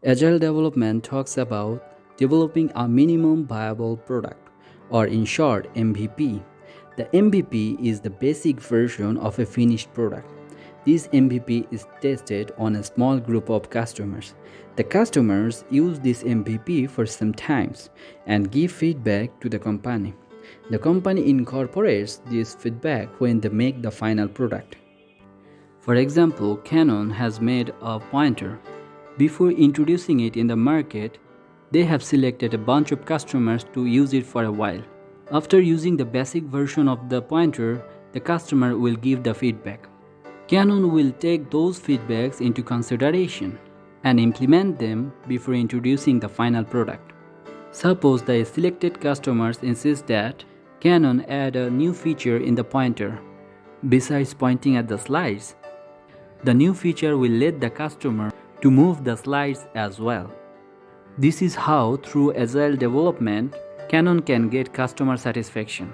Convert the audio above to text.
Agile development talks about developing a minimum viable product, or in short, MVP. The MVP is the basic version of a finished product. This MVP is tested on a small group of customers. The customers use this MVP for some times and give feedback to the company. The company incorporates this feedback when they make the final product. For example, Canon has made a pointer. Before introducing it in the market, they have selected a bunch of customers to use it for a while. After using the basic version of the pointer, the customer will give the feedback. Canon will take those feedbacks into consideration and implement them before introducing the final product. Suppose the selected customers insist that Canon add a new feature in the pointer. Besides pointing at the slides, the new feature will let the customer to move the slides as well. This is how, through agile development, Canon can get customer satisfaction.